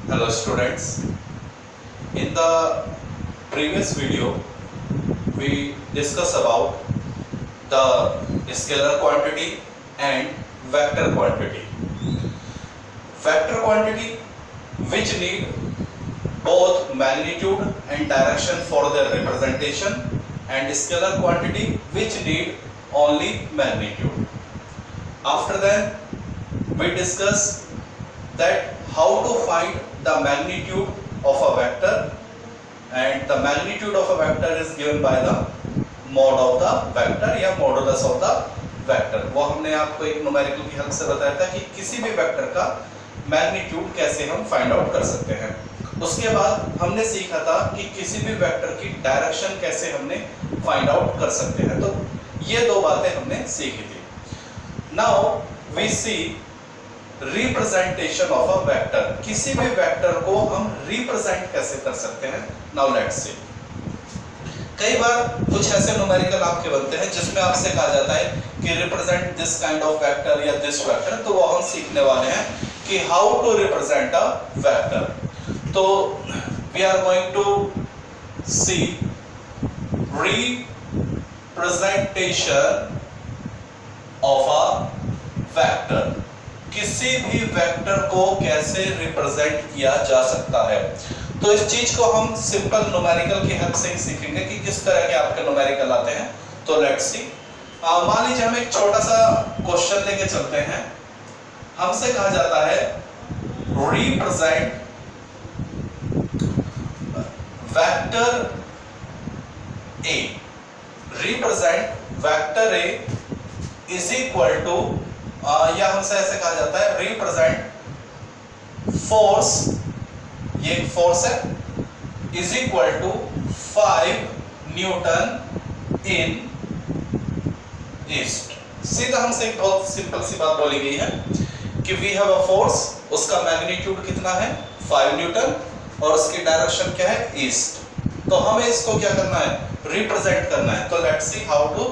Hello students, in the previous video we discussed about the scalar quantity and vector quantity. Vector quantity which need both magnitude and direction for their representation, and scalar quantity which need only magnitude. After that we discuss that how to find the magnitude of a vector, and the magnitude of a vector is given by the mod of the vector या modulus of the vector. वो हमने आपको एक numerical की help से बताया था कि किसी भी वेक्टर का मैग्नीट्यूड कैसे हम फाइंड आउट कर सकते हैं. उसके बाद हमने सीखा था कि किसी भी वेक्टर की डायरेक्शन कैसे हमने फाइंड आउट कर सकते हैं. तो ये दो बातें हमने सीखी थी. Now we see representation of a vector. किसी भी वेक्टर को हम रिप्रेजेंट कैसे कर सकते हैं. Now let's see. कई बार कुछ ऐसे न्यूमेरिकल आपके बनते हैं जिसमें आपसे कहा जाता है कि represent this kind of vector या दिस वेक्टर. तो वो हम सीखने वाले हैं कि how to represent a vector. तो we are going to see representation of a vector. किसी भी वेक्टर को कैसे रिप्रेजेंट किया जा सकता है. तो इस चीज को हम सिंपल न्यूमेरिकल की हेल्प से ही सीखेंगे कि किस तरह के आपके न्यूमेरिकल आते हैं. तो लेट्स सी. मान लीजिए हम एक छोटा सा क्वेश्चन लेके चलते हैं. हमसे कहा जाता है represent vector A. Represent vector A is equal to, या हमसे ऐसे कहा जाता है रिप्रेजेंट फोर्स, ये एक फोर्स है, is equal to 5 newton in east. सीधा हमसे एक बहुत सिंपल सी बात बोली गई है कि वी हैव अ फोर्स, उसका मैग्नीट्यूड कितना है 5 न्यूटन और उसकी डायरेक्शन क्या है ईस्ट. तो हमें इसको क्या करना है, रिप्रेजेंट करना है. तो let's see how to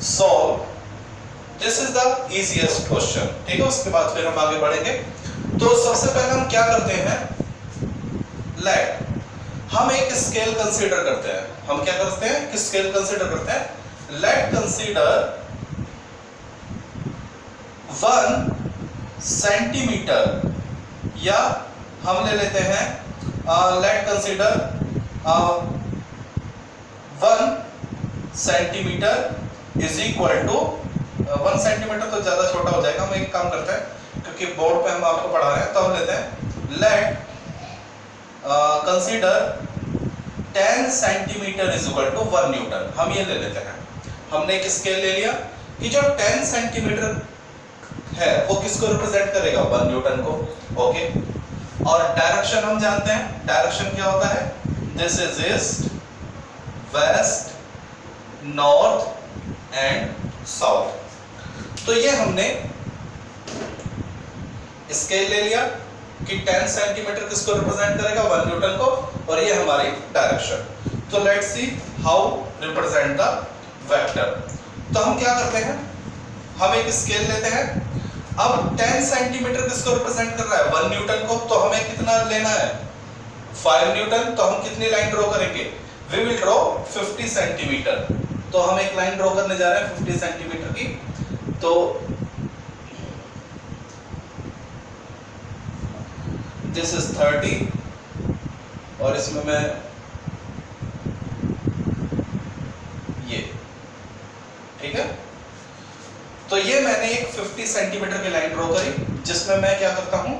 solve. This is the easiest question. ठीक है, उसके बाद फिर हम आगे बढ़ेंगे. तो सबसे पहले हम क्या करते हैं, लेट हम एक स्केल कंसीडर करते हैं. हम क्या करते हैं, किस स्केल कंसीडर करते हैं. लेट कंसीडर 1 सेंटीमीटर, या हम ले लेते हैं let consider 1 centimetre is equal to 1 centimetre तो ज्यादा छोटा हो जाएगा. हम एक काम करते हैं क्योंकि बोर्ड पे हम आपको पढ़ा रहे हैं, तो हम लेते हैं let consider 10 centimetre is equal to 1 newton. हम ये ले लेते हैं. हमने एक स्केल ले लिया कि जो 10 सेंटीमीटर है वो किसको रिप्रेजेंट करेगा, 1 न्यूटन को. ओके, और डायरेक्शन हम जानते हैं. डायरेक्शन क्या होता है, this is east, west, north and south. तो ये हमने स्केल ले लिया कि 10 सेंटीमीटर किसको रिप्रेजेंट करेगा, 1 न्यूटन को, और ये हमारी डायरेक्शन. तो let's see how represent the vector. तो हम क्या करते हैं, हम एक स्केल लेते हैं. अब 10 सेंटीमीटर किसको रिप्रेजेंट कर रहा है, 1 न्यूटन को. तो हमें कितना लेना है, 5 न्यूटन. तो हम कितनी लाइन ड्रॉ करेंगे, वी विल ड्रॉ 50 सेंटीमीटर. तो हम एक लाइन ड्रॉ करने जा रहे हैं 50 सेंटीमीटर की. तो दिस इज 30 और इसमें मैं ये, ठीक है. तो ये मैंने एक 50 सेंटीमीटर की लाइन ड्रॉ करी, जिसमें मैं क्या करता हूं,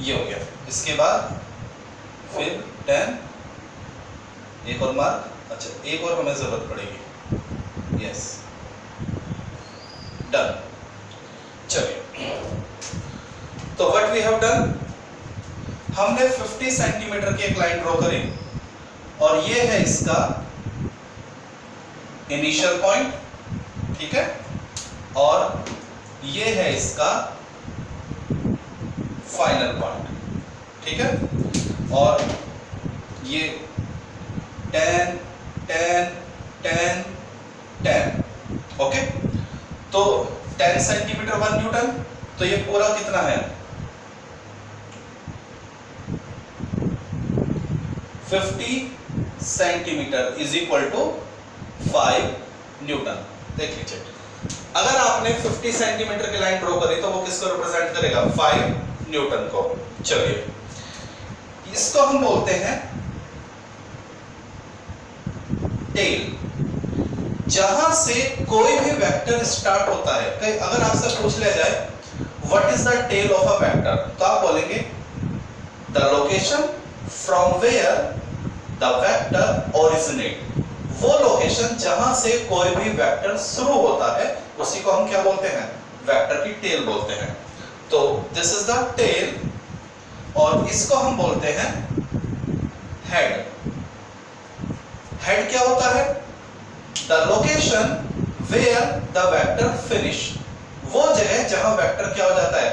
ये हो गया. इसके बाद फिर 10, एक और मार्क. अच्छा, एक और हमें जरूरत पड़ेगी. Yes, done. चलिए, तो व्हाट वी हैव डन, हमने 50 सेंटीमीटर की एक लाइन ड्रॉ करी और ये है इसका इनिशियल पॉइंट, ठीक है, और ये है इसका फाइनल पार्ट, ठीक है। और ये 10 10 10 10, ओके। तो 10 सेंटीमीटर 1 न्यूटन, तो ये पूरा कितना है 50 centimetre is equal to 5 newton. देख लीजिए, अगर आपने 50 सेंटीमीटर की लाइन ड्रॉ करी तो वो किसको रिप्रेजेंट करेगा 5 न्यूटन को। चलिए, इसको हम बोलते हैं टेल। जहां से कोई भी वेक्टर स्टार्ट होता है, कहीं अगर आपसे पूछ लिया जाए what is the tail of a vector, तो आप बोलेंगे the location from where the vector originate. वो लोकेशन जहां से कोई भी वेक्टर शुरू होता है उसी को हम क्या बोलते हैं, वेक्टर की टेल बोलते हैं। तो दिस इज द टेल, और इसको हम बोलते हैं हेड। हेड क्या होता है, the location where the vector finish, वो जगह जहां वेक्टर क्या हो जाता है,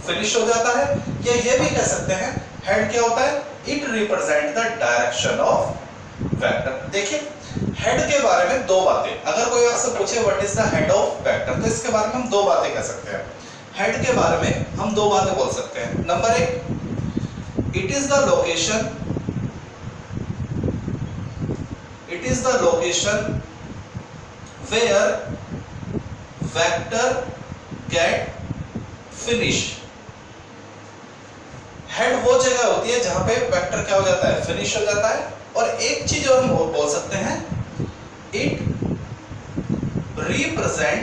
फिनिश हो जाता है। या ये भी कह सकते हैं हेड क्या होता है, it represent the direction of vector. देखिए, हेड के बारे में दो बातें, अगर कोई आपसे पूछे what is the head of vector, तो इसके बारे में हम दो बातें कह सकते हैं। हेड के बारे में हम दो बातें बोल सकते हैं। नंबर एक, it is the location where vector get finish. Head वो जगह होती है जहां पे वेक्टर क्या हो जाता है, फिनिश हो जाता है। और एक चीज और हम बोल सकते हैं, it represent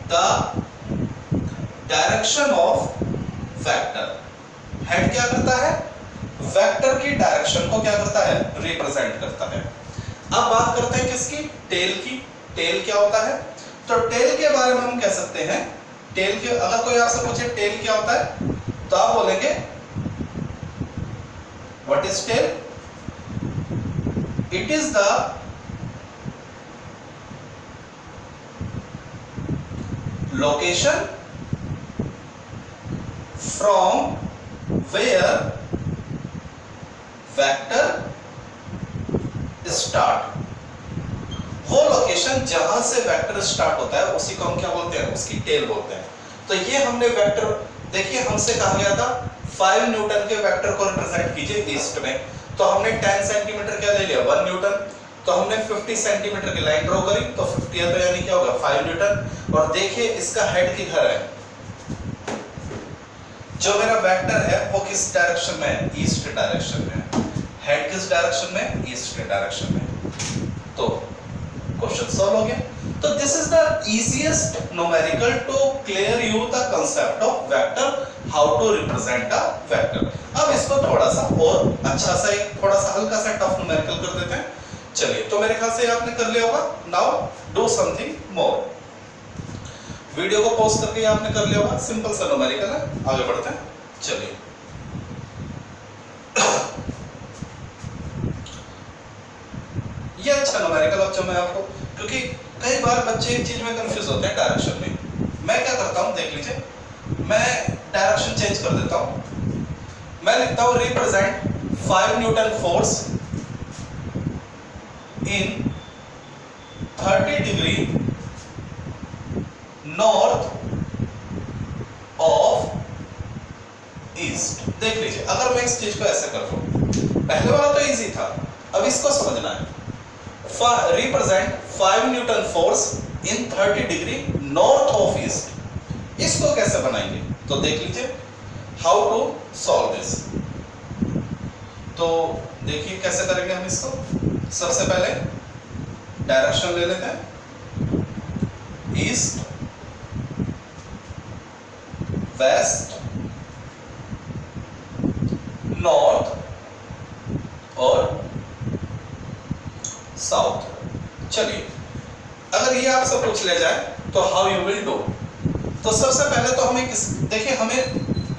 the direction of vector. Head क्या करता है, वेक्टर की डायरेक्शन को क्या करता है, रिप्रेजेंट करता है। अब बात करते हैं किसकी, टेल की। टेल क्या होता है, तो टेल के बारे में हम कह सकते हैं, टेल के अगर कोई आपसे पूछे टेल क्या होता है, तो आप बोलेंगे what is tail, it is the location from where vector start. वो लोकेशन जहां से वेक्टर स्टार्ट होता है उसी को हम क्या बोलते हैं, उसकी टेल बोलते हैं। तो ये हमने वेक्टर, देखिए हमसे कहा गया था 5 न्यूटन के वेक्टर को रिप्रेजेंट कीजिए ईस्ट में, तो हमने 10 सेंटीमीटर क्या ले लिया 1 न्यूटन। तो हमने 50 सेंटीमीटर की लाइन ड्रॉ करी, तो 50 है तो यानी क्या होगा 5 न्यूटन। और देखिए इसका हेड किधर है, जो मेरा वेक्टर है वो किस डायरेक्शन में है, ईस्ट डायरेक्शन में। हेड किस डायरेक्शन में, ईस्ट के डायरेक्शन में। तो क्वेश्चन सॉल्व हो गया। तो this is the easiest numerical to clear you the concept of vector, how to represent a vector. अब इसको थोड़ा सा और अच्छा सा, एक थोड़ा सा हल्का सा टफ न्यूमेरिकल कर देते हैं। चलिए, तो मेरे ख्याल से आपने कर लिया होगा। Now do something more. Video को पॉज करके आपने कर लिया होगा, सिंपल सा न्यूमेरिकल है। आगे बढ़ते हैं, चलिए। ये अच्छा न्यूमेरिकल अब जो मैं आपको, क्योंकि कई बार बच्चे एक चीज में कंफ्यूज होते हैं डायरेक्शन में। मैं क्या करता हूं, देख लीजिए, मैं डायरेक्शन चेंज कर देता हूं। मैं लिखता हूं represent 5 Newton force in 30 degree north of east. देख लीजिए, अगर मैं इस चीज को ऐसे कर दूं, पहले वाला तो इजी था, अब इसको समझना है। Represent 5 Newton force in 30 degree north of east. इसको कैसे बनाएंगे, तो देख लीजिए हाउ टू सॉल्व दिस। तो देखिए कैसे करेंगे हम इसको। सबसे पहले डायरेक्शन ले लेते हैं, ईस्ट वेस्ट नॉर्थ और साउथ। चलिए, अगर ये आपसे पूछ लिया जाए तो हाउ यू विल डू, तो सबसे पहले तो हमें देखिए, हमें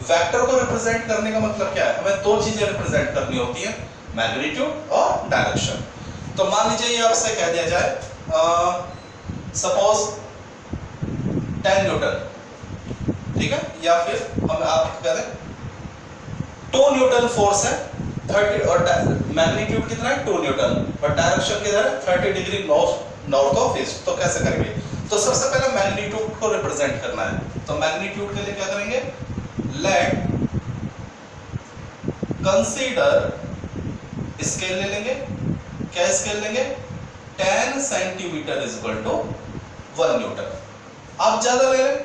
वेक्टर को रिप्रेजेंट करने का मतलब क्या है, हमें दो चीजें रिप्रेजेंट करनी होती है, मैग्नीट्यूड और डायरेक्शन। तो मान लीजिए ये आपसे कह दिया जाए सपोज 10 न्यूटन ठीक है, या फिर हम आप कह दें 2 न्यूटन फोर्स है 30 और मैग्नीट्यूड कितना है 2 न्यूटन और डायरेक्शन किधर है 30 डिग्री नॉर्थ ऑफ ईस्ट। तो कैसे करेंगे? तो सबसे पहले मैग्नीट्यूड को रिप्रेजेंट करना है। तो मैग्नीट्यूड के लिए क्या करेंगे? लेट कंसीडर स्केल ले लेंगे। क्या स्केल लेंगे? 10 centimetre is equal to 1 newton. आप ज्यादा ले लें,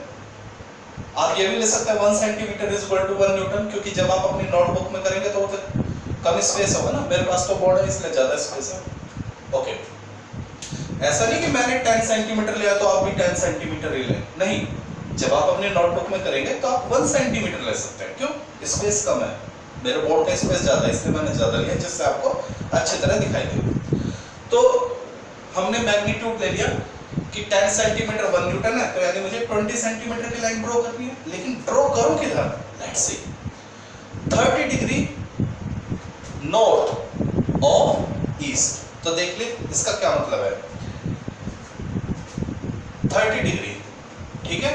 आप ये भी ले सकते हैं 1 centimetre is equal to 1 newton, क्योंकि जब आप अपनी नोटबुक में करेंगे तो वो कम स्पेस होगा ना, मेरे पास तो बोर्ड है इसलिए ज्यादा स्पेस है। ओके, ऐसा नहीं कि मैंने 10 सेंटीमीटर लिया तो आप भी 10 सेंटीमीटर ही लें, नहीं, जब आप अपने नोटबुक में करेंगे तो आप 1 सेंटीमीटर ले सकते हैं। क्यों? स्पेस कम है, मेरे बोर्ड का स्पेस ज्यादा है इसलिए मैंने ज्यादा लिया जिससे आपको अच्छी तरह दिखाई दे। तो हमने मैग्नीट्यूड ले लिया कि 10 सेंटीमीटर 1 न्यूटन है, तो यानी मुझे 20 सेंटीमीटर की लाइन ड्रॉ करनी है। लेकिन ड्रॉ करूं किधर? Let's see 30 degree north of east. तो देख ले इसका क्या मतलब है 30 डिग्री, ठीक है,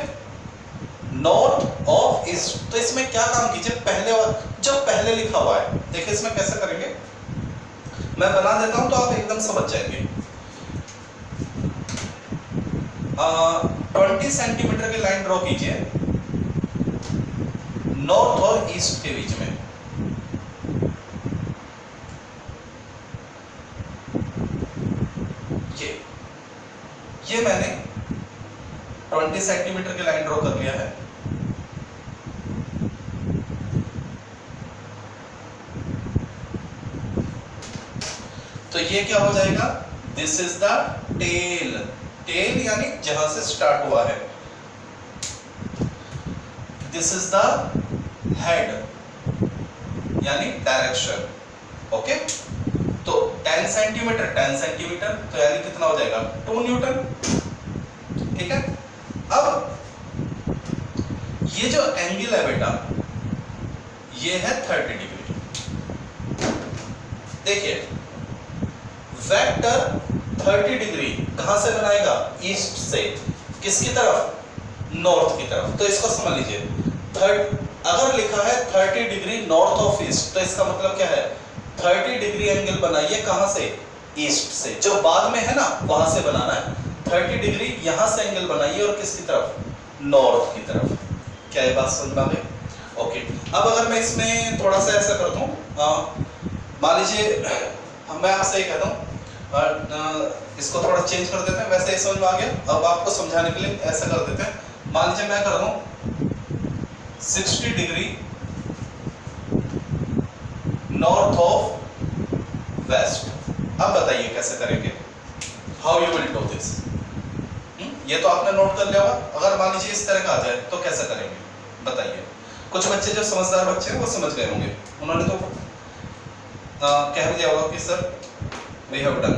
नॉर्थ ऑफ ईस्ट। तो इसमें क्या काम कीजिए, पहले जो पहले लिखा हुआ है देखिए इसमें कैसे करेंगे, मैं बना देता हूं तो आप एकदम समझ जाएंगे। 20 सेंटीमीटर की लाइन ड्रॉ कीजिए नॉर्थ और ईस्ट के बीच में। ये मैंने 20 सेंटीमीटर की लाइन ड्रॉ कर लिया है। तो ये क्या हो जाएगा? This is the tail. Tail यानी जहां से स्टार्ट हुआ है। दिस इज द हेड यानी डायरेक्शन। ओके, तो 10 सेंटीमीटर 10 सेंटीमीटर तो यानी कितना हो जाएगा 2 न्यूटन, ठीक है। अब ये जो एंगल है बेटा ये है 30 डिग्री। देखिए वेक्टर 30 डिग्री कहां से बनाएगा? ईस्ट से। किसकी तरफ? नॉर्थ की तरफ। तो इसको समझ लीजिए, अगर लिखा है 30 डिग्री नॉर्थ ऑफ ईस्ट तो इसका मतलब क्या है 30 डिग्री एंगल बनाइए कहां से? ईस्ट से। जो बाद में है ना वहां से बनाना है। 30 डिग्री यहां से एंगल बनाइए और किसकी तरफ? नॉर्थ की तरफ। क्या ये बात समझ में आ गई? ओके, अब अगर मैं इसमें थोड़ा सा ऐसा करता हूं, मान लीजिए मैं आपसे ये कहता हूं इसको थोड़ा चेंज कर देते हैं, वैसे ही समझ में आ गया। अब आपको समझाने के लिए ऐसा कर देते हैं, मान लीजिए मैं कर रहा हूं 60 डिग्री नॉर्थ ऑफ वेस्ट। अब बताइए कैसे करेंगे, how you will do this. ये तो आपने नोट कर लिया होगा। अगर मान लीजिए इस तरह का आ जाए तो कैसे करेंगे बताइए। कुछ बच्चे जो समझदार बच्चे हैं वो समझ गए होंगे, उन्होंने तो कह भी दिया होगा कि sir we have done.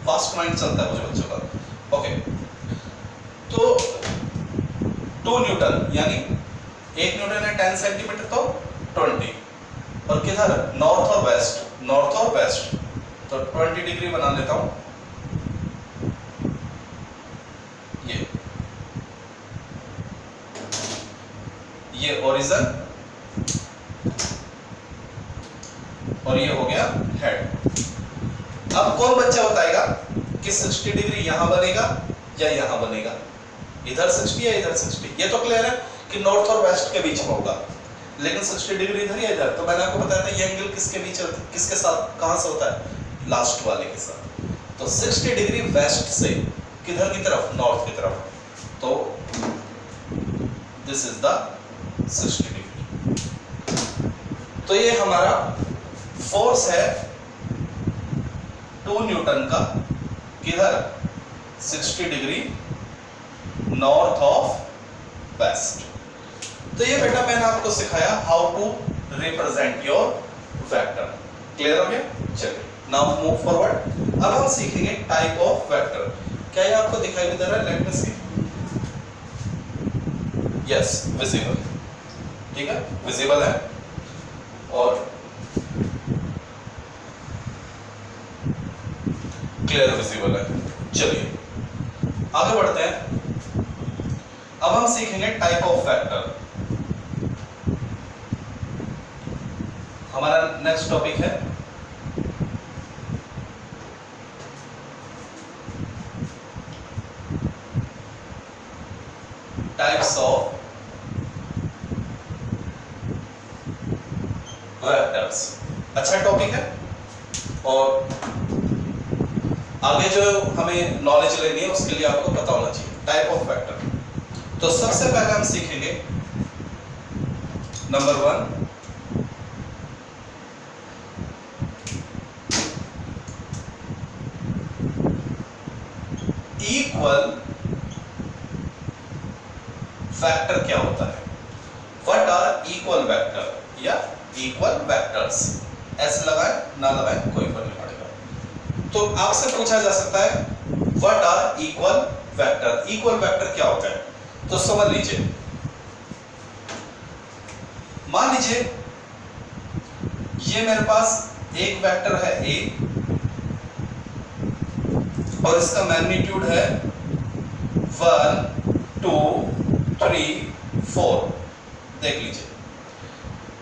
Fast mind चलता है कुछ बच्चों का। ओके, तो 2 न्यूटन यानी 1 न्यूटन है 10 सेंटीमीटर तो 20, और किधर? नॉर्थ और वेस्ट। नॉर्थ और वेस्ट तो 20 डिग्री बना लेता हूं। ये ओरिजिन और ये हो गया हेड। अब कौन बच्चा बताएगा कि 60 डिग्री यहां बनेगा या यहां बनेगा? इधर 60 या इधर 60? ये तो क्लियर है कि नॉर्थ और वेस्ट के बीच में होगा, लेकिन 60 डिग्री इधर या इधर? तो मैंने आपको बताया था ये एंगल किसके बीच, किसके साथ, कहां से होता है? लास्ट वाले के साथ। तो 60 डिग्री वेस्ट से किधर की तरफ? नॉर्थ की तरफ। तो दिस इज द 60 डिग्री। तो ये हमारा फोर्स है 2 न्यूटन का, किधर? 60 डिग्री नॉर्थ ऑफ वेस्ट। तो ये बेटा मैंने आपको सिखाया how to represent your vector. Clear हो गया? चलिए नाउ मूव फॉरवर्ड। अब हम सीखेंगे टाइप ऑफ वेक्टर। क्या ये आपको दिखाई दे रहा है? Let me see. Yes, visible. ठीक है, विजिबल है और क्लियर विजिबल है। चलिए आगे बढ़ते हैं। अब हम सीखेंगे टाइप ऑफ वेक्टर। हमारा नेक्स्ट टॉपिक है टाइप्स ऑफ वेक्टर्स। अच्छा टॉपिक है, और आगे जो हमें नॉलेज लेनी है उसके लिए आपको पता होना चाहिए टाइप ऑफ वेक्टर। तो सबसे पहले हम सीखेंगे नंबर 1 इक्वल वेक्टर क्या होता है। व्हाट आर इक्वल वेक्टर या इक्वल वेक्टर्स। ऐसे लगाए ना लगाए कोई फर्क नहीं पड़ेगा। तो आपसे पूछा जा सकता है what are equal vector. Equal vector क्या होता है, तो समझ लीजिए। मान लीजिए ये मेरे पास एक वेक्टर है ए और इसका मैग्नीट्यूड है 1 2 3 4। देख लीजिए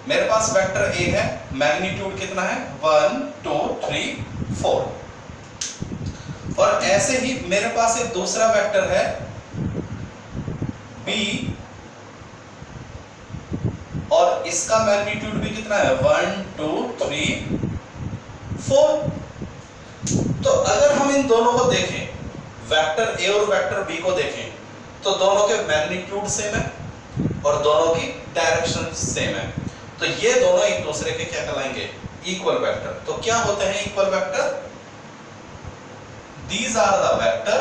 मेरे पास वेक्टर ए है, मैग्नीट्यूड कितना है 1 2 3 4। और ऐसे ही मेरे पास एक दूसरा वेक्टर है बी और इसका मैग्नीट्यूड भी कितना है 1 2 3 4। तो अगर हम इन दोनों को देखें, वेक्टर ए और वेक्टर बी को देखें, तो दोनों के मैग्नीट्यूड सेम है और दोनों की डायरेक्शन सेम है। तो ये दोनों एक दूसरे के क्या कहलाएंगे, इक्वल वेक्टर। तो क्या होते हैं equal vector? These are the vector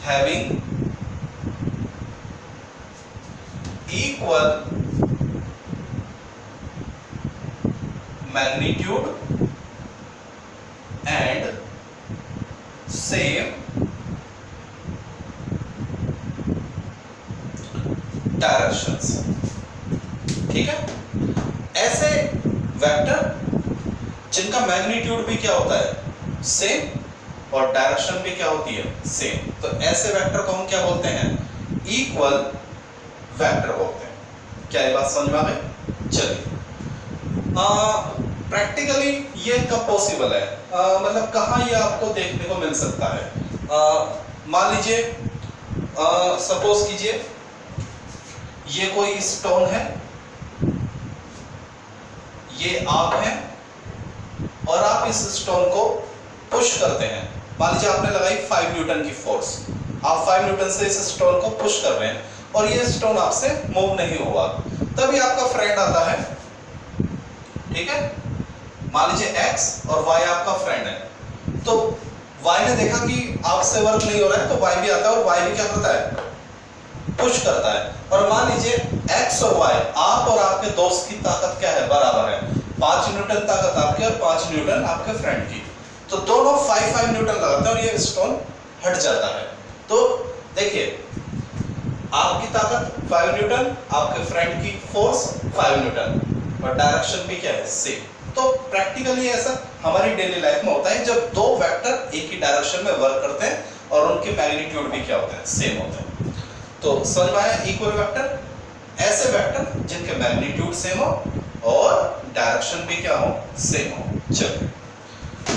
having equal magnitude and same directions। ठीक है, ऐसे वेक्टर जिनका मैग्नीट्यूड भी क्या होता है सेम और डायरेक्शन भी क्या होती है सेम, तो ऐसे वेक्टर को हम क्या बोलते हैं, इक्वल वेक्टर बोलते हैं। क्या ये बात समझ में आ गई? चलिए प्रैक्टिकली ये कब पॉसिबल है, मतलब कहाँ ये आपको देखने को मिल सकता है। मान लीजिए सपोज कीजिए ये कोई स्टोन है, ये आप हैं और आप इस स्टोन को पुश करते हैं। मान लीजिए आपने लगाई 5 न्यूटन की फोर्स, आप 5 न्यूटन से इस स्टोन को पुश कर रहे हैं और ये स्टोन आपसे मूव नहीं हुआ। तभी आपका फ्रेंड आता है, ठीक है, मान लीजिए x और y आपका फ्रेंड है। तो y ने देखा कि आपसे वर्क नहीं हो रहा है तो y भी आता है और y भी क्या करता है, पुश करता है। और मान लीजिए x और y, आप और आपके दोस्त की ताकत क्या है, बराबर है। 5 न्यूटन ताकत आपकी और 5 न्यूटन आपके फ्रेंड की, तो दोनों 5 न्यूटन लगाते हैं और ये स्टोन हट जाता है। तो देखिए आपकी ताकत 5 न्यूटन, आपके फ्रेंड की फोर्स 5 न्यूटन और डायरेक्शन भी क्या है सेम। तो प्रैक्टिकली ऐसा हमारी डेली लाइफ में होता है जब दो वेक्टर एक ही डायरेक्शन में वर्क करते हैं और उनके मैग्नीट्यूड भी क्या होते हैं, सेम होते हैं। तो समझ में आया इक्वल वेक्टर, ऐसे वेक्टर जिनके मैग्नीट्यूड सेम हो और डायरेक्शन भी क्या हो, सेम हो। चलिए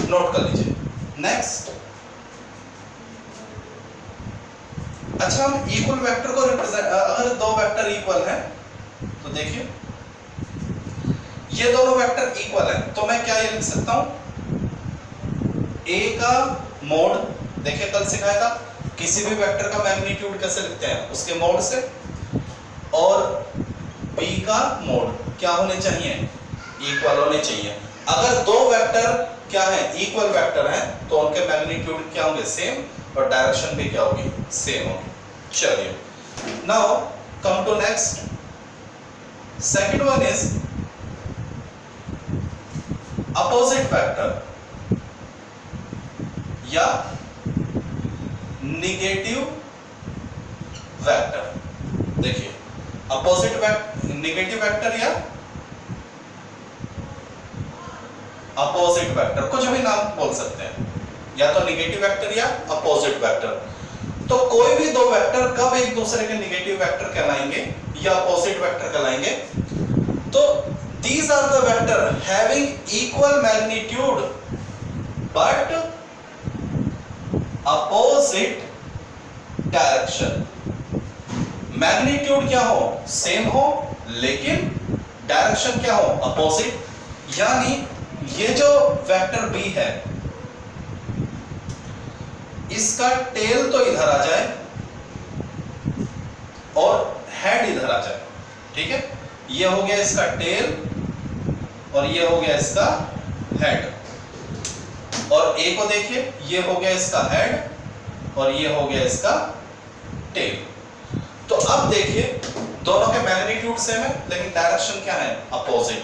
नोट कर लीजिए। नेक्स्ट, अच्छा हम इक्वल वेक्टर को रिप्रेजेंट, अगर दो वेक्टर इक्वल हैं तो देखिए ये दोनों वेक्टर इक्वल हैं तो मैं क्या ये लिख सकता हूं, ए का मोड, देखिए कल सिखाया था किसी भी वेक्टर का मैग्नीट्यूड कैसे लिखते हैं, उसके मोड से, और बी का मोड क्या होने चाहिए, इक्वल होने चाहिए। अगर दो वेक्टर क्या है, इक्वल वेक्टर हैं तो उनके मैग्नीट्यूड क्या होंगे, सेम, और डायरेक्शन भी क्या होगी, सेम होगी। चलिए now come to next, second one is opposite vector या निगेटिव वेक्टर। देखिए अपोजिट वेक्टर, निगेटिव वेक्टर या अपोजिट वेक्टर, कुछ भी नाम बोल सकते हैं, या तो निगेटिव वेक्टर या अपोजिट वेक्टर। तो कोई भी दो वेक्टर कब एक दूसरे के नेगेटिव वेक्टर कहलाएंगे या अपोजिट वेक्टर कहलाएंगे? तो these are the vector having equal magnitude but opposite direction. Magnitude क्या हो? सेम हो, लेकिन डायरेक्शन क्या हो? अपोजिट। यानी ये जो वेक्टर बी है इसका टेल तो इधर आ जाए और हेड इधर आ जाए, ठीक है? ये हो गया इसका टेल और ये हो गया इसका हेड। और ए को देखिए, ये हो गया इसका हेड और ये हो गया इसका टेल। तो अब देखिए दोनों के मैग्नीट्यूड सेम है लेकिन डायरेक्शन क्या है? अपोजिट।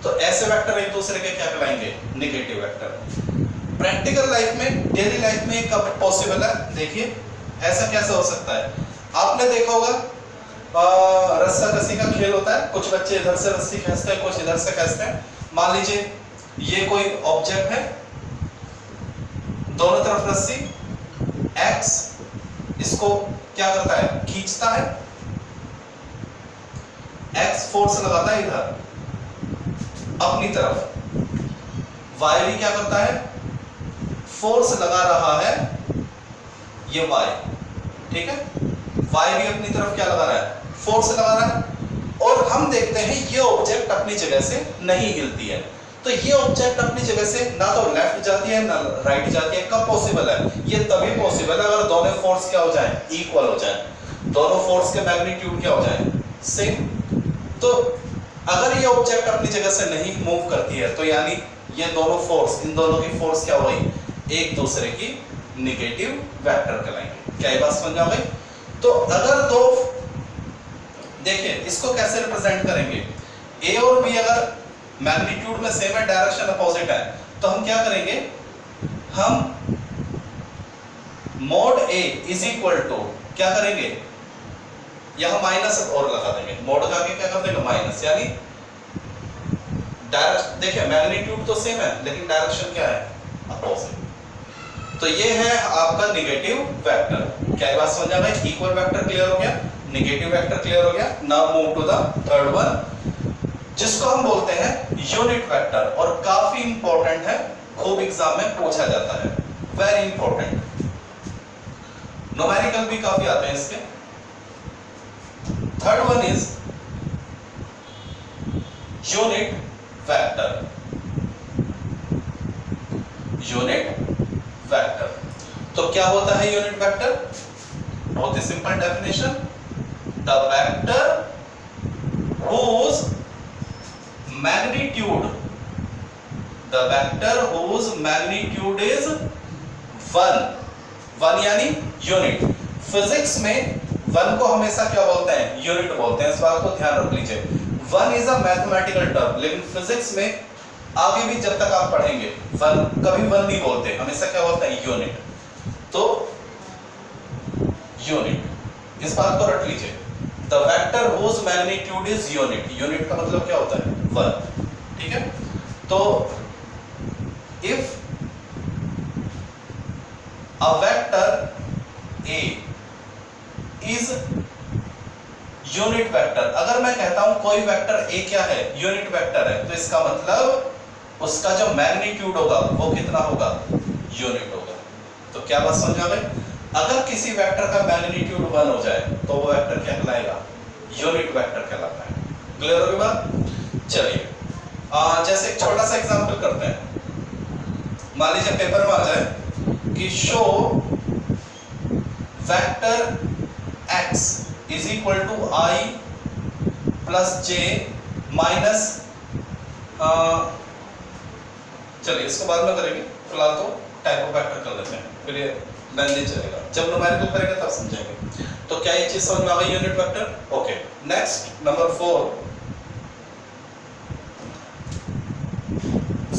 तो ऐसे वेक्टर एक दूसरे के क्या कहलाएंगे? Negative vector. प्रैक्टिकल लाइफ में, डेली लाइफ में कब पॉसिबल है? देखिए ऐसा कैसे हो सकता है? आपने देखा होगा रस्सा कसी का खेल होता है, कुछ बच्चे इधर से रस्सी खींचते हैं, कुछ इधर से खींचते हैं। मान लीजिए ये कोई ऑब्जेक्ट है, दोनों तरफ रस्सी, एक्स इसको क्या करता है? खींचता है, एक्स फोर्स लगाता है इधर अपनी तरफ, वाई भी क्या करता है? फोर्स लगा रहा है ये वाई, ठीक है? वाई भी अपनी तरफ क्या लगा रहा है? फोर्स लगा रहा है। और हम देखते हैं ये ऑब्जेक्ट अपनी जगह से नहीं हिलती है। तो ये ऑब्जेक्ट अपनी जगह से ना तो लेफ्ट जाती है ना राइट जाती है। कब पॉसिबल है? ये तभी पॉसिबल है अगर दोनों फोर्स क्या हो जाए? इक्वल हो जाए, दोनों फोर्स के मैग्नीट्यूड क्या हो जाए? सेम। तो अगर ये ऑब्जेक्ट अपनी जगह से नहीं मूव करती है तो यानी ये दोनों फोर्स, इन दोनों की फोर्स क्या हो गई? एक दूसरे की नेगेटिव वेक्टर कहलाएंगे। क्या ये बात समझ आ गई? तो अगर दो, देखिए इसको कैसे रिप्रेजेंट करेंगे? ए और बी अगर मैग्नीट्यूड में सेम है, डायरेक्शन अपोजिट है, तो हम क्या करेंगे? हम mod A is equal to क्या करेंगे? यहां माइनस और लगा देंगे, मोड का आगे क्या कर देंगे? माइनस। यानी डायरेक्शन, देखिए मैग्नीट्यूड तो सेम है लेकिन डायरेक्शन क्या है? अपोजिट। तो ये है आपका नेगेटिव वेक्टर। क्या ये बात समझ आ गई? इक्वल वेक्टर क्लियर हो गया, नेगेटिव वेक्टर क्लियर हो गया। Now move to the third one जिसको हम बोलते हैं यूनिट वेक्टर, और काफी इंपॉर्टेंट है, खूब एग्जाम में पूछा जाता है, वेरी इंपॉर्टेंट। न्यूमेरिकल भी काफी आते हैं इसके। Third one is unit vector. Unit vector तो क्या होता है यूनिट वेक्टर? बहुत ही simple definition, the vector whose magnitude is 1 यानी यूनिट। फिजिक्स में 1 को हमेशा क्या बोलते हैं? यूनिट बोलते हैं, इस बात को ध्यान रख लीजिए। 1 इज अ मैथमेटिकल टर्म, लेकिन फिजिक्स में आगे भी जब तक आप पढ़ेंगे 1 कभी 1 नहीं बोलते, हमेशा क्या बोलते हैं? यूनिट। तो यूनिट, इस बात को रख लीजिए, the vector whose magnitude is unit। Unit का मतलब क्या होता है? 1, ठीक है? तो if a vector A is unit vector, अगर मैं कहता हूं कोई वेक्टर A क्या है? यूनिट वेक्टर है, तो इसका मतलब उसका जो मैग्नीट्यूड होगा वो कितना होगा? यूनिट होगा। तो क्या बात समझ आ गई? अगर किसी वेक्टर का मैग्नीट्यूड 1 हो जाए तो वो वेक्टर क्या कहलाएगा? यूनिट वेक्टर कहलाता है। क्लियर हो गई बात? चलिए जैसे एक छोटा सा एग्जांपल करते हैं। मान लीजिए पेपर में आ जाए कि show vector x is equal to i plus j minus, चलिए इसको बाद में करेंगे, फिलहाल तो टाइप ऑफ वेक्टर कर लेते हैं, फिर ये लेंदी चलेगा, जब न्यूमेरिकल करेंगे तब समझेंगे। तो क्या ये चीज समझ में आ गई? Unit vector. Okay, next number 4,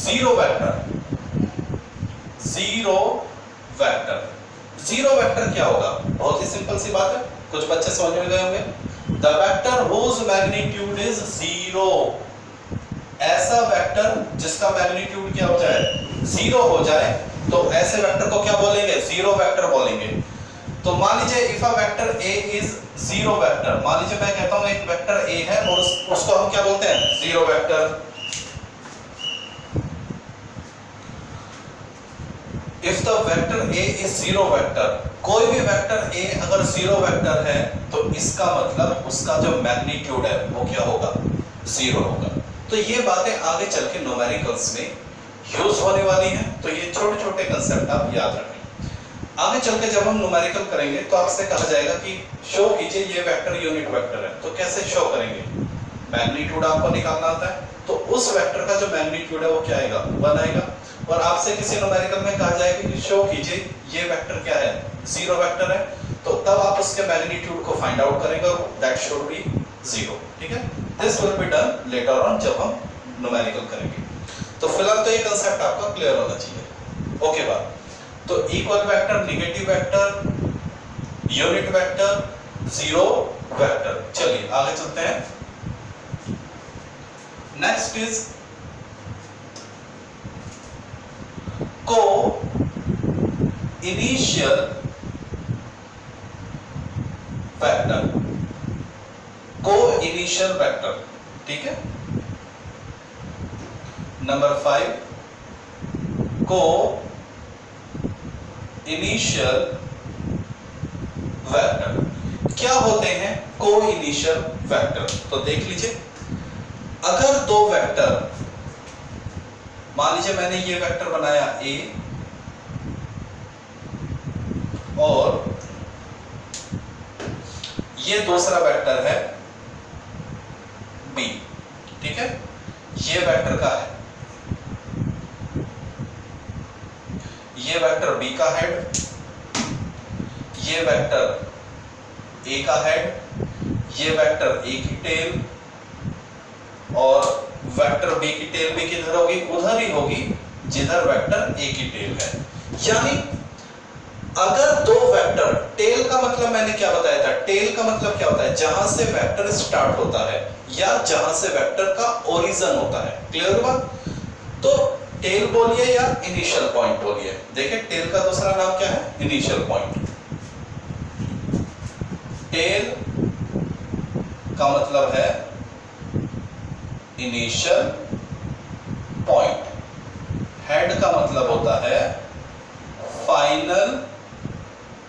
zero vector. Zero vector, zero vector क्या होगा? बहुत ही सिंपल सी बात है, कुछ बच्चे समझ में गए होंगे। The vector whose magnitude is 0, ऐसा वेक्टर जिसका मैग्नीट्यूड क्या हो जाए? 0 हो जाए, तो ऐसे वेक्टर को क्या बोलेंगे? जीरो वेक्टर बोलेंगे। तो मान लीजिए if a vector a is zero vector, मान लीजिए मैं कहता हूं एक वेक्टर a है और उसको हम क्या बोलते हैं, zero vector. If the vector a is zero vector, कोई भी वेक्टर a अगर जीरो वेक्टर है तो इसका मतलब उसका जो मैग्नीट्यूड है वो क्या होगा, जीरो होगा। तो ये बातें आगे चल के न्यूमेरिकल्स में यूज होने वाली हैं, तो ये छोटे छोटे कंसेप्ट आप याद रखें। आगे चल के जब हम न्यूमेरिकल करेंगे तो आपसे कहा जाएगा कि शो कीजिए ये वेक्टर यूनिट वेक्टर है, तो कैसे शो करेंगे, मैग्नीट्यूड आपको निकालना आता है, तो उस वेक्टर का जो मैग्नीट्यूड है वो क्या आएगा, 1 आएगा। और आपसे किसी न्यूमेरिकल में कहा जाएगा कि शो कीजिए ये वेक्टर क्या है, जीरो वेक्टर है, तो तब आप उसके मैग्नीट्यूड को फाइंड आउट करेंगे और दैट शुड बी जीरो। ठीक है, this will be done later on जब हम न्यूमेरिकल करेंगे। तो फिलहाल तो ये कंसेप्ट आपका क्लियर होना चाहिए। ओके बात, तो equal vector, negative vector, unit vector, zero vector. चलिए आगे चलते हैं। नेक्स्ट इज को इनिशियल वेक्टर, को इनिशियल वेक्टर। ठीक है, नंबर 5 को इनिशियल वेक्टर। क्या होते हैं को इनिशियल वेक्टर, तो देख लीजिए। अगर दो वेक्टर, मान लीजिए मैंने ये वेक्टर बनाया a और ये दूसरा वेक्टर है b, ठीक है, ये वेक्टर का है, ये वेक्टर b का हेड, ये वेक्टर a का हेड, ये वेक्टर a की टेल, और वेक्टर b की टेल भी किधर होगी, उधर ही होगी जिधर वेक्टर a की टेल है। यानी अगर दो वेक्टर, टेल का मतलब मैंने क्या बताया था, टेल का मतलब क्या होता है, जहां से वेक्टर स्टार्ट होता है या जहां से वेक्टर का ओरिजिन होता है। क्लियर हुआ? तो टेल बोलिए या इनिशियल पॉइंट बोलिए। देखिए टेल का दूसरा नाम क्या है, इनिशियल पॉइंट। टेल का मतलब है इनिशियल पॉइंट, हेड का मतलब होता है फाइनल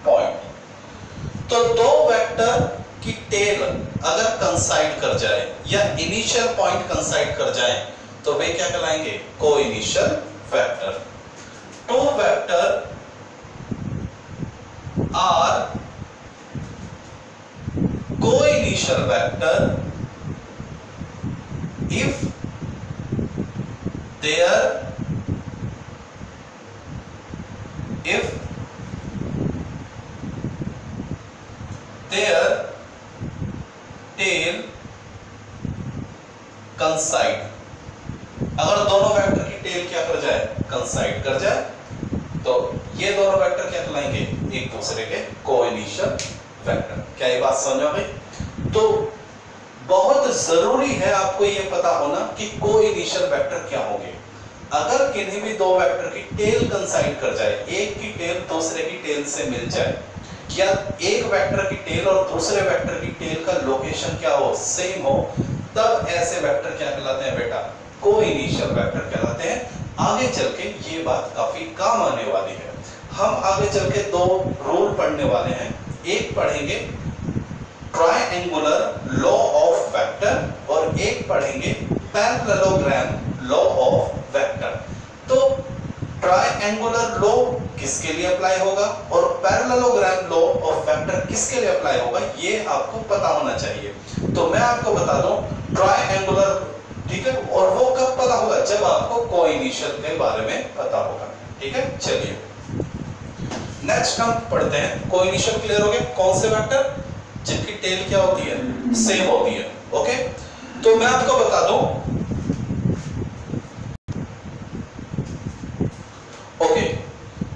पॉइंट। तो दो वेक्टर की टेल अगर कंसाइड कर जाए या इनिशियल पॉइंट कंसाइड कर जाए तो वे क्या कहलाएंगे, coinitial vector. Two vector are coinitial vector if their tail coincide, अगर दोनों वेक्टर की टेल क्या कर जाए, कंसाइड कर जाए, तो ये दोनों वेक्टर क्या कहलाएंगे, एक दूसरे के को इनिशियल वेक्टर। क्या ये बात समझ आ गई? तो बहुत जरूरी है आपको ये पता होना कि को इनिशियल वेक्टर क्या होंगे। अगर किन्हीं भी दो वेक्टर की टेल कंसाइड कर जाए, एक की टेल दूसरे की टेल से मिल जाए, या एक वेक्टर की टेल और दूसरे वेक्टर की टेल का लोकेशन क्या हो, सेम हो, तब ऐसे वेक्टर क्या कहलाते हैं बेटा, को इनिशियल वेक्टर कहलाते हैं। आगे चल के ये बात काफी काम आने वाली है। हम आगे चल के दो रूल पढ़ने वाले हैं। एक पढ़ेंगे ट्रायंगुलर लॉ ऑफ वेक्टर और एक पढ़ेंगे पैरेललोग्राम लॉ ऑफ वेक्टर। तो ट्रायंगुलर लॉ किसके लिए अप्लाई होगा और पैरेललोग्राम लॉ ऑफ वेक्टर किसके लिए अप्लाई होगा, ये आपको पता होना चाहिए। तो मैं आपको बता दूं ट्रायंगुलर, ठीक है, और वो कब पता होगा, जब आपको को इनिशियल के बारे में पता होगा। ठीक है, चलिए नेक्स्ट हम पढ़ते हैं। को इनिशियल क्लियर हो गया, कौन से वेक्टर जिनकी टेल क्या होती है, सेम होती है। ओके, तो मैं आपको बता दूं, ओके,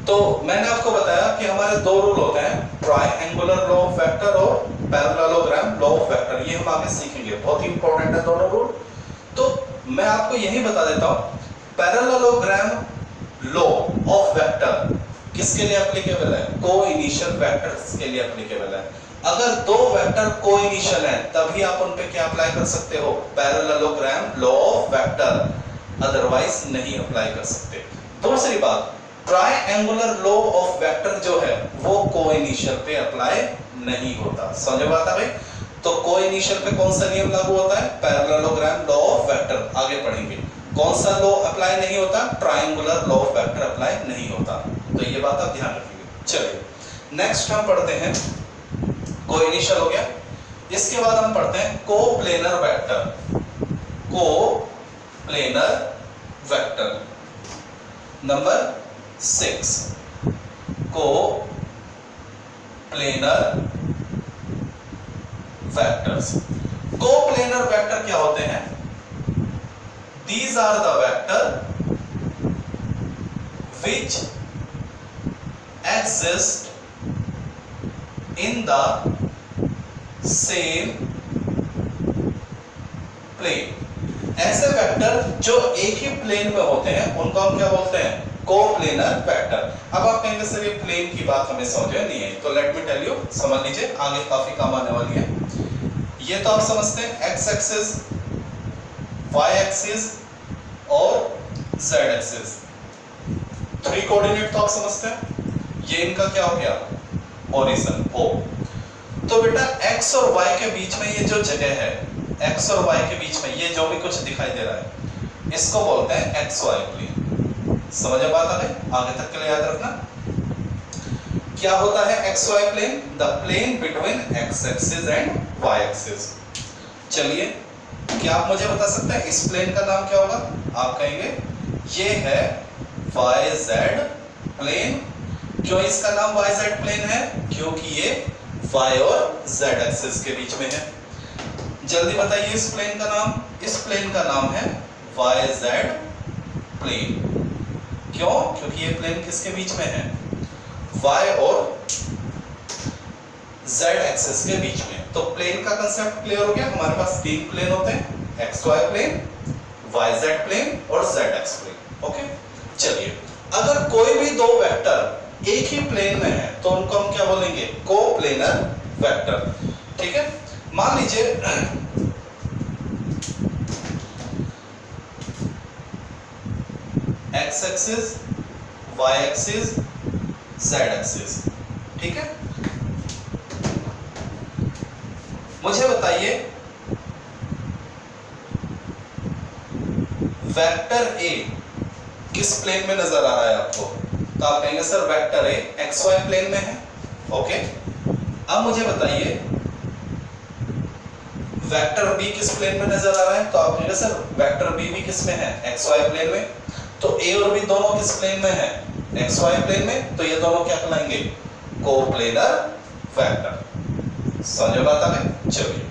तो मैंने आपको बताया कि हमारे दो रूल होते हैं, ट्रायंगुलर लॉ ऑफ वेक्टर और पैरेललोग्राम लॉ ऑफ वेक्टर। ये हम आगे सीखेंगे, बहुत ही इंपॉर्टेंट है दोनों रूल। तो मैं आपको यही बता देता हूं, पैरेललोग्राम लॉ ऑफ वेक्टर किसके लिए एप्लीकेबल है? को इनिशियल वेक्टर्स के लिए एप्लीकेबल है। अगर दो वेक्टर को इनिशियल हैं तभी आप उन पे क्या अप्लाई कर सकते हो? Parallelogram law of vector, otherwise नहीं अप्लाई कर सकते। दूसरी बात, ट्रायंगुलर लॉ ऑफ वेक्टर जो है वो को इनिशियल पे अप्लाई नहीं होता। समझ बात आ गई? तो को इनिशियल पे कौन सा नियम लागू होता है? Parallelogram law of vector. आगे पढ़ेंगे कौन सा लॉ अप्लाई नहीं होता? Triangular law of vector apply नहीं होता। तो ये बात आप ध्यान रखिए। चलिए नेक्स्ट हम पढ़ते हैं, को इनिशियल हो गया। इसके बाद हम पढ़ते हैं को प्लेनर वेक्टर। को प्लेनर वेक्टर नंबर 6, को प्लेनर वेक्टर्स। को प्लेनर वेक्टर क्या होते हैं? These are the vector which exist in the same plane। ऐसे वेक्टर जो एक ही प्लेन में होते हैं उनको हम क्या बोलते हैं? को-प्लेनर वेक्टर। अब आप कहेंगे सर ये प्लेन की बात हमें समझ में नहीं है, तो लेट मी टेल यू, समझ लीजिए, आगे काफी काम आने वाली है। ये तो आप समझते हैं एक्स एक्सिस, वाई एक्सिस और जेड एक्सिस, 3 कोऑर्डिनेट तो आप समझते हैं। ये इनका क्या हो गया? Origin O. तो बेटा एक्स और वाई के बीच में ये जो जगह है, एक्स और वाई के बीच में ये जो भी कुछ दिखाई दे रहा है, इसको बोलते हैं एक्स वाई प्लेन। समझ बात आ गई? आगे तक के लिए याद रखना क्या होता है X Y plane? The plane between X axis and Y axis. चलिए क्या आप मुझे बता सकते हैं इस प्लेन का नाम क्या होगा? आप कहेंगे ये है वाई जेड प्लेन। क्यों इसका नाम वाई जेड प्लेन है? क्योंकि ये वाई और जेड एक्सिस के बीच में है। जल्दी बताइए इस प्लेन का नाम। इस प्लेन का नाम है वाई जेड प्लेन। क्यों? क्योंकि ये प्लेन किसके बीच में है? वाई और जेड एक्सिस के बीच में। तो प्लेन का कंसेप्ट क्लियर हो गया। हमारे पास 3 प्लेन होते हैं, X Y plane, Y Z plane और जेड एक्स प्लेन। ओके, चलिए अगर कोई भी दो वेक्टर एक ही प्लेन में है तो उनको हम क्या बोलेंगे? Coplanar vector. ठीक है, मान लीजिए X axis, Y axis, Z axis. ठीक है, मुझे बताइए वेक्टर ए किस प्लेन में नजर आ रहा है आपको? तो आप कहेंगे sir vector A X Y plane में है। ओके, अब मुझे बताइए वेक्टर बी किस प्लेन में नजर आ रहा है? तो आप कहेंगे सर वेक्टर बी भी किस में है? एक्स वाई प्लेन में। तो ए और बी दोनों किस प्लेन में है? एक्स वाई प्लेन में। तो ये दोनों क्या कहलाएंगे? को-प्लेनर वेक्टर। समझ बात आ गई? चलिए,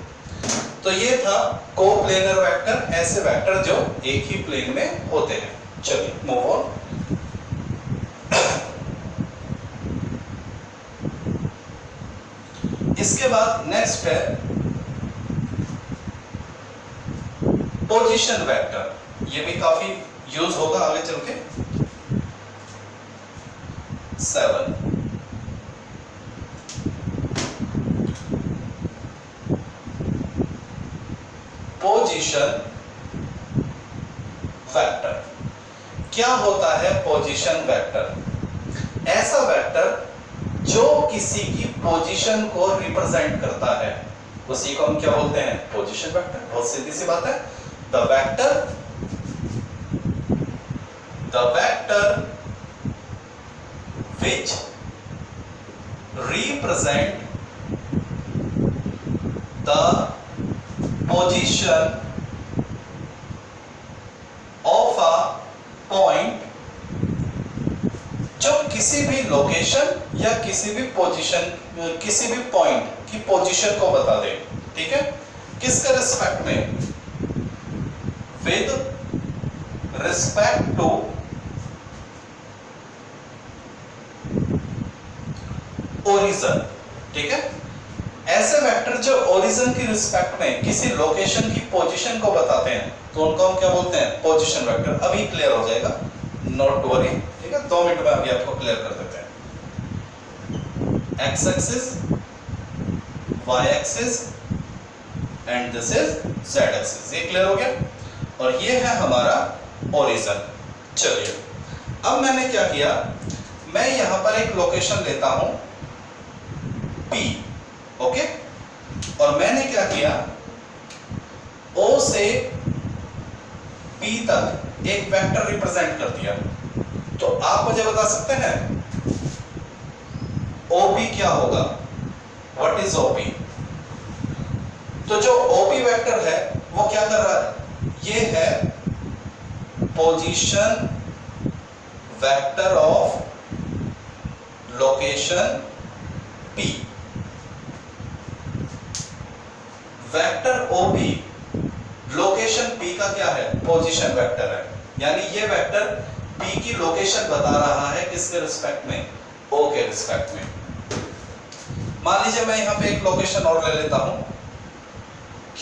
तो ये था को-प्लेनर वेक्टर, ऐसे वेक्टर जो एक ही प्लेन में होते हैं। चलिए मूव ऑन। इसके बाद नेक्स्ट है पोजीशन वेक्टर। ये भी काफी यूज होगा आगे चल के। 7 पोजीशन वेक्टर। क्या होता है पोजीशन वेक्टर? ऐसा वेक्टर जो किसी की पोजीशन को रिप्रेजेंट करता है उसी को हम क्या बोलते हैं? Position vector. बहुत सीधी सी बात है। The vector which represent the position of a point, जो किसी भी लोकेशन या किसी भी पोजीशन, किसी भी पॉइंट की पोजीशन को बता दे। ठीक है, किसके रिस्पेक्ट में? With respect to origin. ठीक है, ऐसे वेक्टर जो ओरिजिन की रिस्पेक्ट में किसी लोकेशन की पोजीशन को बताते हैं तो उनको हम क्या बोलते हैं? Position vector. अभी क्लियर हो जाएगा, नॉट टू वरी। ठीक है, 2 मिनट में अभी आपको क्लियर कर देते हैं। x axis, y axis and this is z axis. ये क्लियर हो गया? और ये है हमारा ओरिजिन। चलिए अब मैंने क्या किया, मैं यहां पर एक लोकेशन लेता हूं P, ओके, और मैंने क्या किया, O से P तक एक वेक्टर रिप्रेजेंट कर दिया। तो आप मुझे बता सकते हैं OP क्या होगा? What is OP? तो जो OP वेक्टर है वो क्या कर रहा है, ये है position vector of location P। Vector OP location P का क्या है, पोजीशन वेक्टर है, यानी ये वेक्टर P की लोकेशन बता रहा है किसके रिस्पेक्ट में, O के रिस्पेक्ट में। मान लीजिए मैं यहां पे एक लोकेशन और ले लेता हूं Q,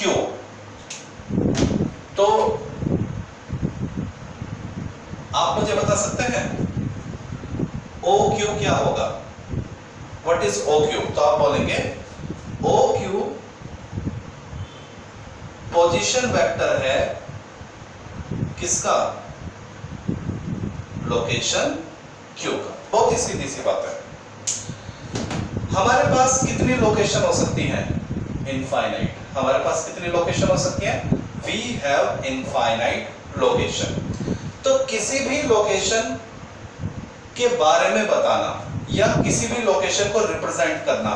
तो आप मुझे बता सकते हैं OQ क्या होगा? What is OQ? तो आप बोलेंगे OQ पोजीशन वेक्टर है किसका, लोकेशन Q का। बहुत ही सीधी सी बात है। हमारे पास कितनी लोकेशन हो सकती हैं? इनफाइनाइट। हमारे पास कितनी लोकेशन हो सकती है? We have infinite location. तो किसी भी लोकेशन के बारे में बताना या किसी भी लोकेशन को रिप्रेजेंट करना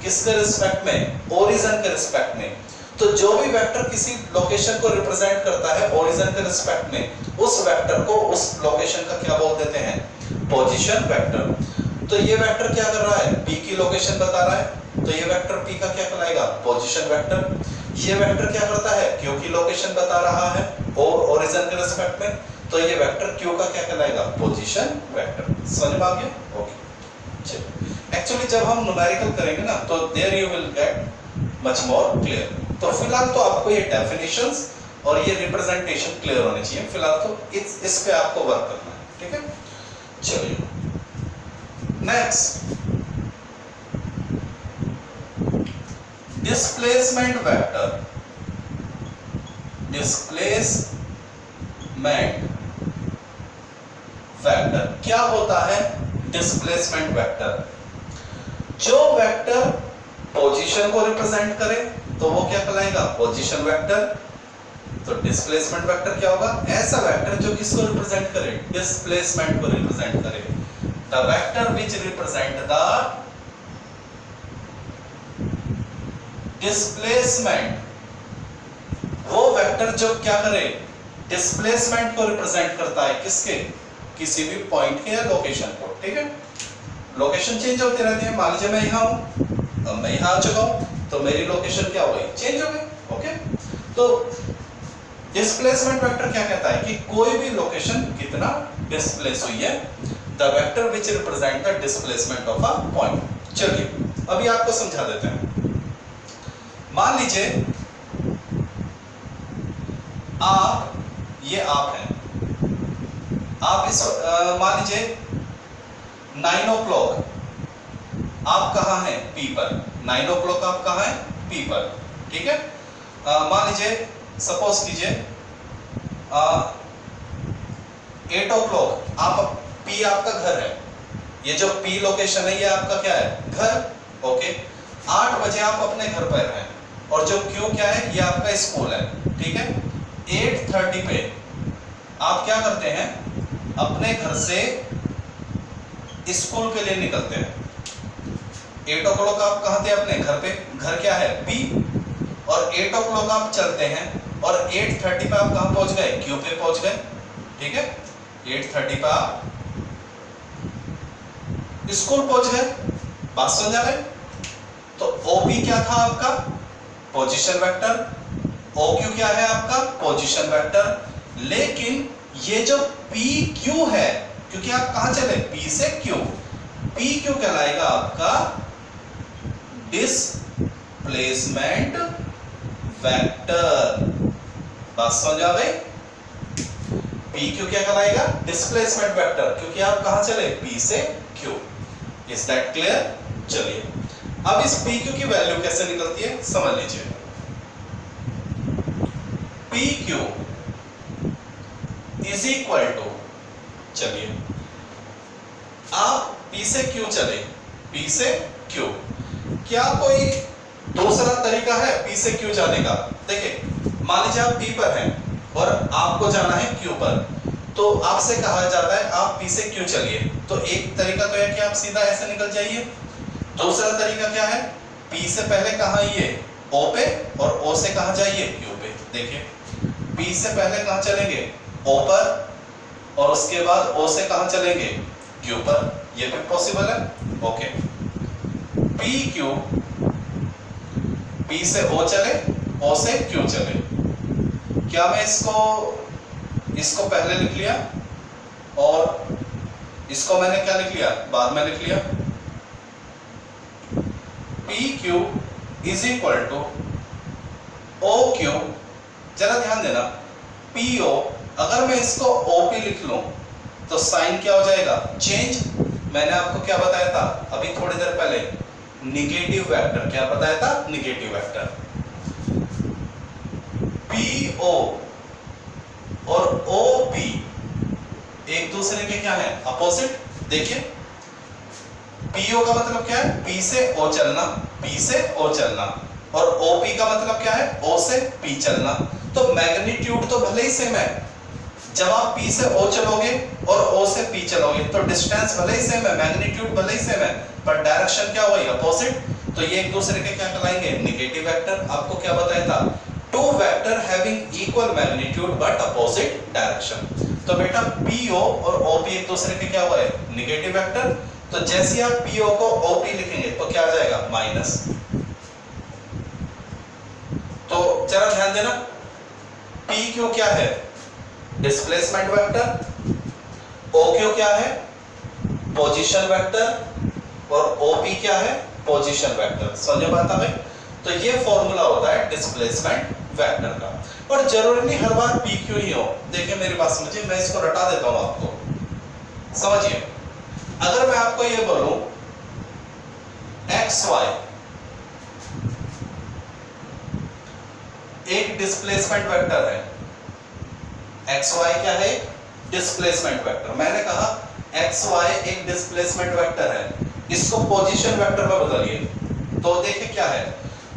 किसके रिस्पेक्ट में, ओरिजिन के रिस्पेक्ट में। तो जो भी वेक्टर किसी लोकेशन को रिप्रेजेंट करता है ओरिजिन के रिस्पेक्ट में, उस वेक्टर को उस लोकेशन का क्या बोल देते हैं, पोजीशन वेक्टर। तो ये वेक्टर क्या कर रहा है, P की लोकेशन बता रहा है, तो ये वेक्टर P का क्या कहलाएगा, पोजीशन वेक्टर। ये वेक्टर क्या करता है, Q की लोकेशन बता रहा है और ओरिजिन के रिस्पेक्ट में, तो ये वेक्टर Q का क्या कहलाएगा, पोजीशन वेक्टर। समझ में आ गया? ओके। चलिए एक्चुअली जब हम न्यूमेरिकल करेंगे ना तो there you will get much more clear. तो फिलहाल तो आपको ये डेफिनेशंस और ये रिप्रेजेंटेशन क्लियर होने चाहिए। फिलहाल तो इस पे आपको वर्क करना है, ठीक है। चलिए next, displacement vector. Displacement vector क्या होता है? डिस्प्लेसमेंट वेक्टर जो वेक्टर पोजीशन को रिप्रेजेंट करे तो वो क्या कहलाएगा, पोजीशन वेक्टर। तो डिस्प्लेसमेंट वेक्टर क्या होगा, ऐसा वेक्टर जो किसको रिप्रेजेंट करे, डिस्प्लेसमेंट को रिप्रेजेंट करे। The vector which represent the displacement, वो वेक्टर जो क्या करे, डिस्प्लेसमेंट को रिप्रेजेंट करता है किसके, किसी भी पॉइंट के या लोकेशन को, ठीक है। लोकेशन चेंज होती रहती है। मान लीजिए मैं यहां हूं, अब मैं यहां आ चुका हूं, तो मेरी लोकेशन क्या हो गई, चेंज हो गई, ओके। तो डिस्प्लेसमेंट वेक्टर क्या कहता है कि कोई भी लोकेशन कितना डिस्प्लेस हुई है, the vector which represent the displacement of a point. चलिए अभी आपको समझा देते हैं। मान लीजिए आप, ये आप हैं, आप इस मान लीजिए 9 o'clock आप कहां हैं, P पर। 9 o'clock आप कहां हैं, P पर, ठीक है। मान लीजिए सपोज कीजिए 8 o'clock आप, P आपका घर है, ये जो P लोकेशन है ये आपका क्या है, घर, ओके। 8 बजे आप अपने घर पर हैं और जो Q क्या है, ये आपका स्कूल है, ठीक है। 8:30 पे आप क्या करते हैं, अपने घर से स्कूल के लिए निकलते हैं। 8 o'clock आप कहां थे, अपने घर पे, घर क्या है, P, और 8 o'clock आप चलते हैं और 8:30 पे आप कहां पहुंच गए, Q पे पहुंच गए, ठीक है। 8:30 पे आप स्कूल पहुंच गए, बात समझ आ गई। तो OP क्या था आपका, पोजीशन वेक्टर, OQ क्या है आपका, पोजीशन वेक्टर। लेकिन ये जो PQ है, क्योंकि आप कहां चले, P से Q, PQ कहलाएगा आपका डिस्प्लेसमेंट वेक्टर। बात समझ आ गई। PQ क्या कहलाएगा, डिस्प्लेसमेंट वेक्टर, क्योंकि आप कहां चले, P से Q। Is that clear? चलिए अब इस पी क्यू की वैल्यू कैसे निकलती है समझ लीजिए। P Q is equal to, चलिए आप पी से क्यू चले, पी से क्यू, क्या कोई दूसरा तरीका है पी से क्यू जाने का? देखिए मान लीजिए आप पी पर हैं और आपको जाना है क्यू पर, तो आपसे कहा जाता है आप पी से क्यू चलिए, तो एक तरीका तो है कि आप सीधा ऐसे निकल जाइए। दूसरा तरीका क्या है, पी से पहले कहाँ आइए ओ पे और ओ से कहाँ जाइए क्यू पे। देखिए पी से पहले कहाँ चलेंगे ओ पर और उसके बाद ओ से कहाँ चलेंगे क्यू पर, ये भी पॉसिबल है। ओके पी क्यू, पी से ओ चले ओ से क्यू चले, क्या मैं इसको पहले लिख लिया और इसको मैंने क्या लिख लिया बाद में लिख लिया। P Q is equal to O Q, जरा ध्यान देना पी ओ, अगर मैं इसको ओ पी लिख लूं तो साइन क्या हो जाएगा चेंज। मैंने आपको क्या बताया था अभी थोड़ी देर पहले, निगेटिव वेक्टर, क्या बताया था निगेटिव वेक्टर। पी ओ और ओ पी एक दूसरे के क्या है अपोजिट। देखिए पीओ का मतलब क्या है पी से ओ चलना, पी से ओ चलना, और ओपी का मतलब क्या है ओ से पी चलना। तो मैग्नीट्यूड तो भले ही सेम है, जब आप पी से ओ चलोगे और ओ से पी चलोगे तो डिस्टेंस भले ही सेम है, मैग्नीट्यूड भले ही सेम है, पर डायरेक्शन क्या होगी अपोजिट। तो ये एक दूसरे के क्या कहलाएंगे नेगेटिव वेक्टर। आपको क्या बताया था, two vector having equal magnitude but opposite direction. तो बेटा पीओ और ओपी एक दूसरे के क्या हुए नेगेटिव वेक्टर। तो जैसे आप पीओ को ओपी लिखेंगे तो क्या आ जाएगा माइनस। तो जरा ध्यान देना पी क्यू क्या है डिस्प्लेसमेंट वेक्टर, ओ क्यू क्या है पोजीशन वेक्टर और ओपी क्या है पोजीशन वेक्टर। समझ में आता है? तो ये फॉर्मूला होता है डिस्प्लेसमेंट वेक्टर का, और जरूरी नहीं हर बार पी क्यू ही हो। देखिए मेरी बात समझिए, मैं इसको रटा देता हूं आपको, समझिए। अगर मैं आपको ये बोलूं एक्स वाई एक डिस्प्लेसमेंट वेक्टर है, एक्स वाई क्या है डिस्प्लेसमेंट वेक्टर। मैंने कहा एक्स वाई एक डिस्प्लेसमेंट वेक्टर है, इसको पोजीशन वेक्टर में बदलिए। तो देखिए क्या है,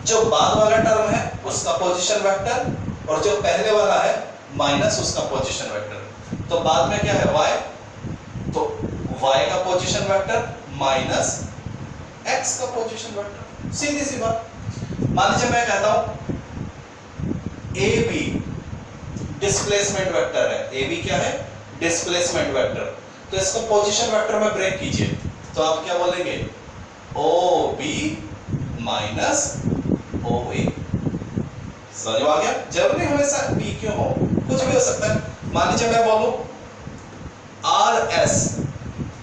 जो बाद वाला टर्म है उसका पोजीशन वेक्टर और जो पहले वाला है माइनस उसका पोजीशन वेक्टर। तो बाद में क्या है y, तो y का पोजीशन वेक्टर माइनस x का पोजीशन वेक्टर, सीधी सी बात। मान लीजिए मैं कहता हूं AB डिस्प्लेसमेंट वेक्टर है, AB क्या है डिस्प्लेसमेंट वेक्टर, तो इसको पोजीशन वेक्टर में ब्रेक कीजिए तो आप क्या बोलेंगे OB माइनस OA। समझ में आ गया? जब नहीं हमेशा P क्यों हो, कुछ भी हो सकता है। मान लीजिए मैं बोलूं RS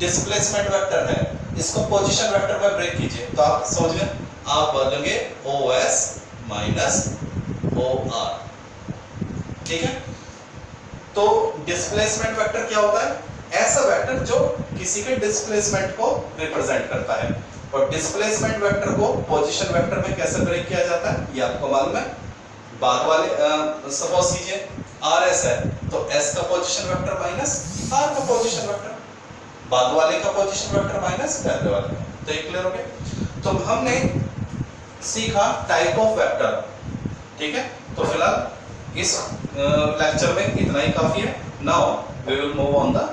डिस्प्लेसमेंट वेक्टर है, इसको पोजीशन वेक्टर में ब्रेक कीजिए तो आप समझ गए, आप बोलेंगे OS माइनस OR। ठीक है, तो डिस्प्लेसमेंट वेक्टर क्या होता है, ऐसा वेक्टर जो किसी के डिस्प्लेसमेंट को रिप्रेजेंट करता है। और डिस्प्लेसमेंट वेक्टर को पोजीशन वेक्टर में कैसे ब्रेक किया जाता है ये आपको मालूम है। बाद वाले सपोज कीजिए RS है तो S का पोजीशन वेक्टर माइनस R का पोजीशन वेक्टर, बाद वाले का पोजीशन वेक्टर माइनस पहले वाले का। तो ये क्लियर हो गया। तो हमने सीखा टाइप ऑफ वेक्टर। ठीक है, तो फिलहाल इस लेक्चर में इतना ही काफी है। Now we will move on the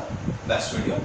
next video.